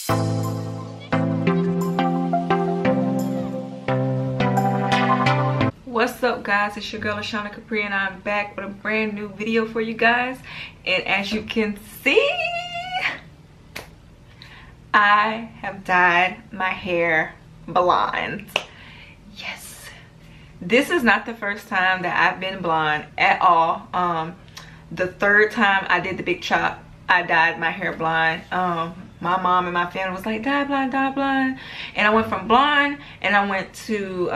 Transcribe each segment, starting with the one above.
What's up guys, it's your girl LaShondacapri and I'm back with a brand new video for you guys. And as you can see, I have dyed my hair blonde. Yes, this is not the first time that I've been blonde at all. The third time I did the big chop, I dyed my hair blonde. My mom and my family was like, dye blonde, dye blonde. And I went from blonde and I went to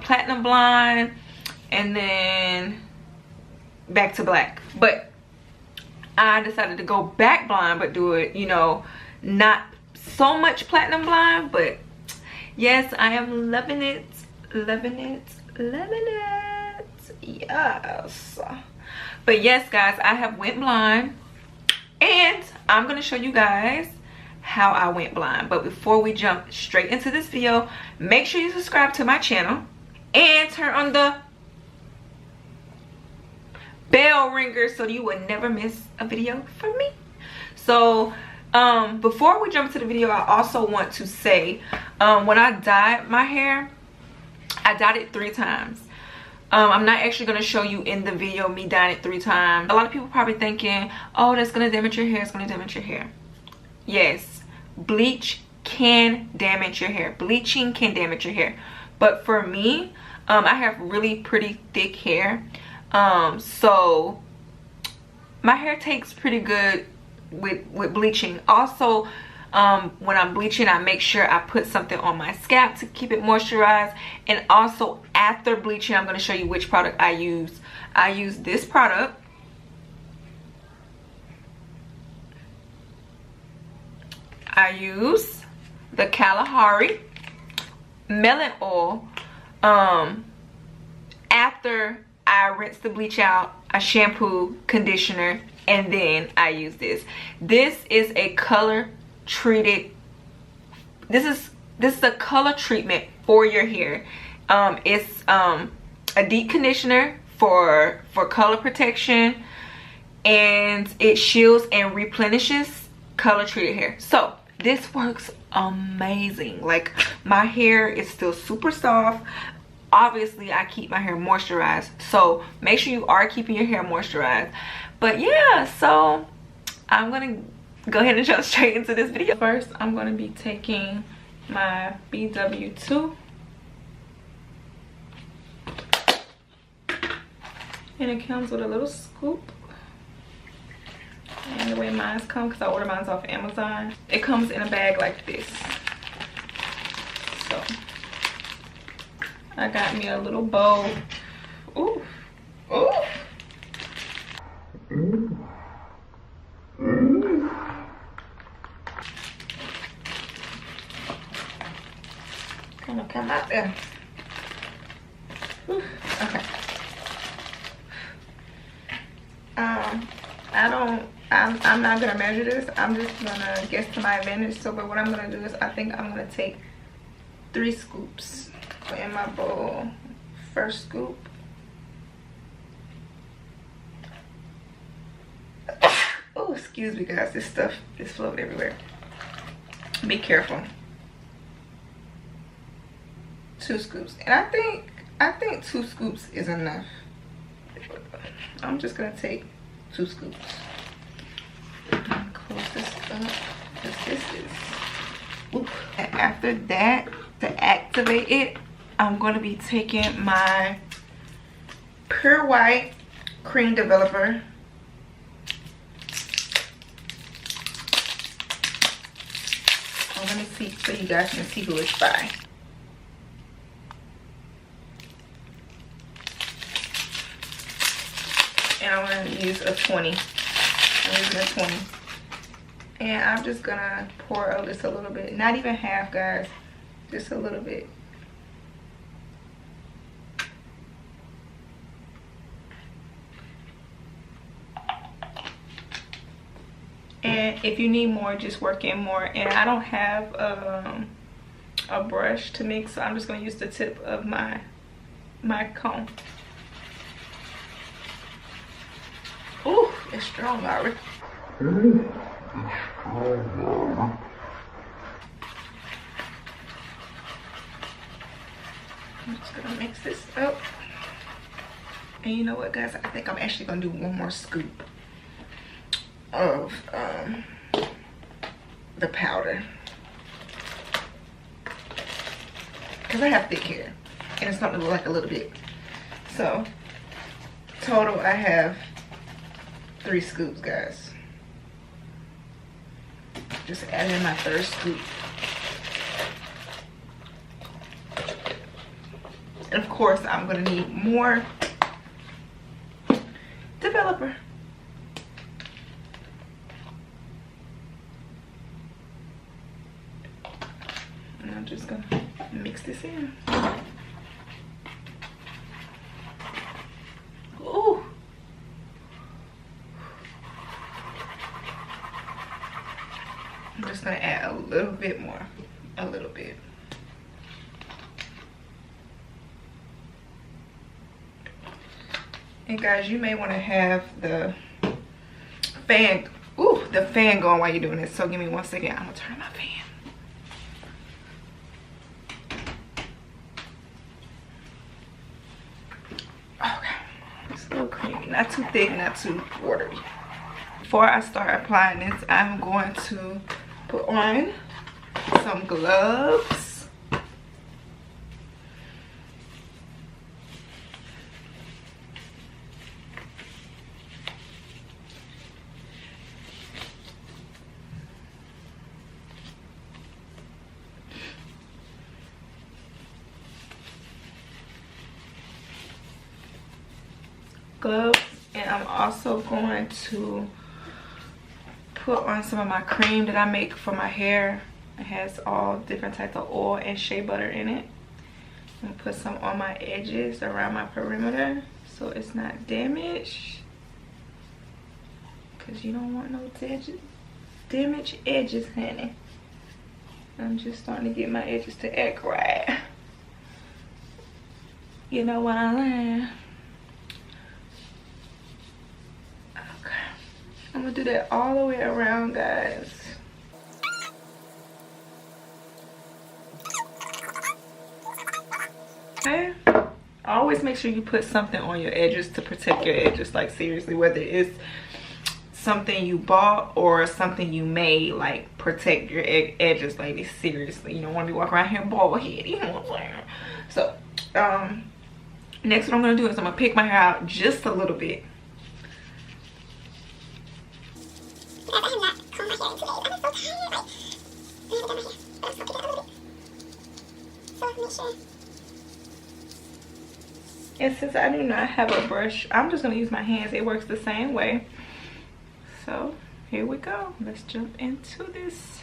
platinum blonde and then back to black. But I decided to go back blonde, but do it, you know, not so much platinum blonde. But yes, I am loving it, loving it, loving it. Yes. But yes guys, I have went blonde and I'm gonna show you guys how I went blind. But before we jump straight into this video, make sure you subscribe to my channel and turn on the bell ringer so you will never miss a video from me. So before we jump into the video, I also want to say when I dyed my hair, I dyed it 3 times. I'm not actually going to show you in the video me dyeing it 3 times. A lot of people probably thinking, oh, that's going to damage your hair, it's going to damage your hair. Yes, bleach can damage your hair. Bleaching can damage your hair. But for me, I have really pretty thick hair. So my hair takes pretty good with bleaching. Also, when I'm bleaching, I make sure I put something on my scalp to keep it moisturized. And also after bleaching, I'm going to show you which product I use. I use this product. I use the Kalahari melon oil. After I rinse the bleach out, I shampoo, conditioner, and then I use this. This is a color treated, this is a color treatment for your hair. It's a deep conditioner for color protection, and it shields and replenishes color treated hair. So this works amazing. Like, my hair is still super soft. Obviously I keep my hair moisturized, so make sure you are keeping your hair moisturized. But yeah, so I'm gonna go ahead and jump straight into this video. First, I'm gonna be taking my BW2, and it comes with a little scoop. And the way mine's come, because I ordered mine off Amazon, it comes in a bag like this. So I got me a little bowl. Ooh, ooh. Gonna come out there. Ooh, okay. I'm not gonna measure this. I'm just gonna guess to my advantage. So, but what I'm gonna do is, I think I'm gonna take 3 scoops in my bowl. First scoop. Oh, excuse me guys, this stuff is floating everywhere. Be careful. 2 scoops, and I think 2 scoops is enough. I'm just gonna take 2 scoops. Close this up, because this is. Ooh. And after that, to activate it, I'm going to be taking my Pure White Cream Developer. I'm going to see so you guys can see who it's by. And I'm going to use a 20. I'm using a 20. And I'm just going to pour out just a little bit. Not even half, guys. Just a little bit. And if you need more, just work in more. And I don't have a brush to mix, so I'm just going to use the tip of my comb. Ooh, it's strong already. mix this up. And you know what, guys? I think I'm actually gonna do one more scoop of the powder, because I have thick hair and it's starting to look like a little bit. So total, I have 3 scoops, guys. Just add in my 3rd scoop. And of course, I'm gonna need more developer. And I'm just gonna mix this in. Ooh. I'm just gonna add a little bit more, a little bit. And guys, you may want to have the fan, the fan going while you're doing this. So give me 1 second. I'm gonna turn my fan. Okay, it's a little creamy, not too thick, not too watery. Before I start applying this, I'm going to put on some gloves. And I'm also going to put on some of my cream that I make for my hair. It has all different types of oil and shea butter in it. I'm gonna put some on my edges around my perimeter so it's not damaged, because you don't want no damaged edges, honey. I'm just starting to get my edges to act right. You know what I'm saying? I'm gonna do that all the way around, guys. Okay. Always make sure you put something on your edges to protect your edges. Like, seriously, whether it's something you bought or something you made, like, protect your edges, ladies. Seriously, you don't want to be walking around here bald head. You know what I'm saying? So, next, what I'm gonna do is I'm gonna pick my hair out just a little bit. I have not combed my hair in 2 days. I'm so tired. Like, I haven't done my hair, but I'm still picking it up a little bit. So make sure. And since I do not have a brush, I'm just gonna use my hands. It works the same way. So here we go. Let's jump into this.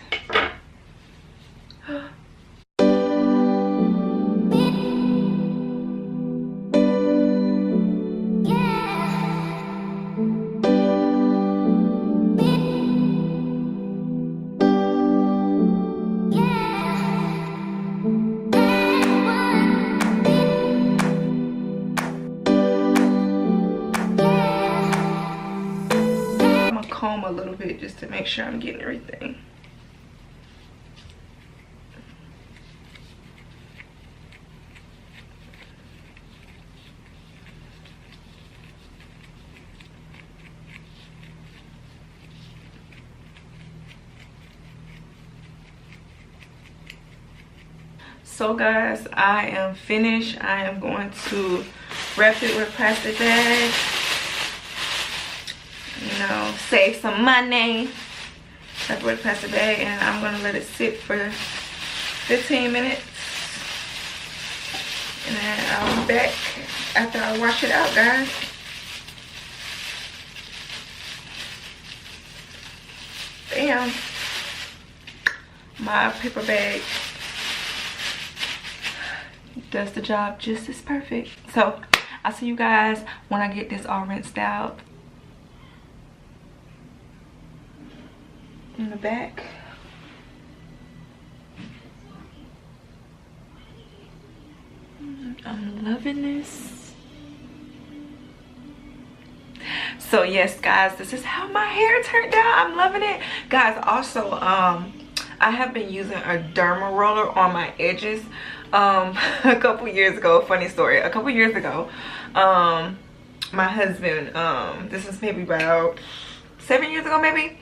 Comb a little bit just to make sure I'm getting everything. So guys, I am finished. I am going to wrap it with a plastic bag. You know, save some money. Wrap it with a plastic bag, and I'm gonna let it sit for 15 minutes. And then I'll be back after I wash it out, guys. Bam. My paper bag does the job just as perfect. So I'll see you guys when I get this all rinsed out. In the back. I'm loving this. So yes, guys, this is how my hair turned out. I'm loving it, guys. Also, I have been using a derma roller on my edges. A couple years ago, funny story, a couple years ago, my husband, this is maybe about 7 years ago, maybe.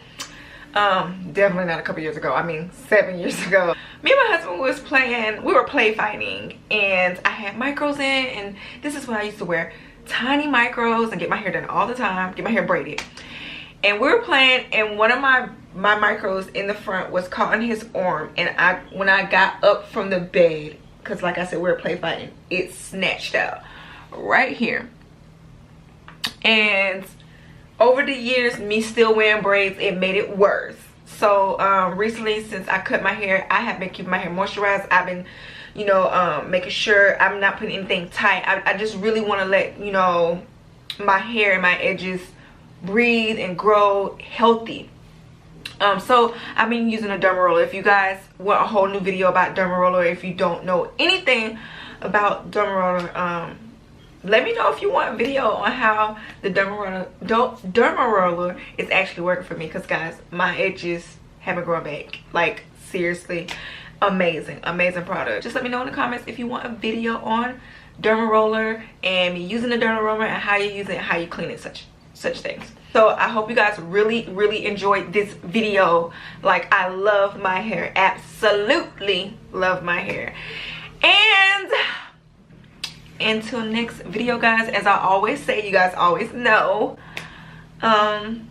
Definitely not a couple years ago, I mean 7 years ago. Me and my husband was playing, we were play fighting, and I had micros in, and this is what I used to wear, tiny micros, and get my hair done all the time, get my hair braided. And we were playing, and one of my micros in the front was caught on his arm, and when I got up from the bed, because like I said, we were play fighting, it snatched out right here. And over the years, me still wearing braids, it made it worse. So recently, since I cut my hair, I have been keeping my hair moisturized. I've been, you know, making sure I'm not putting anything tight. I just really want to let, you know, my hair and my edges breathe and grow healthy. So I've been using a derma roller. If you guys want a whole new video about derma roller, if you don't know anything about derma roller, let me know if you want a video on how the derma roller is actually working for me, because guys, my edges haven't grown back. Like seriously, amazing product. Just let me know in the comments if you want a video on derma roller and me using the derma roller and how you use it, how you clean it, such things. So I hope you guys really enjoyed this video. Like, I love my hair, absolutely love my hair. And until next video, guys, as I always say, you guys always know, and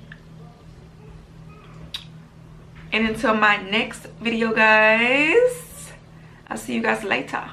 until my next video, guys, I'll see you guys later.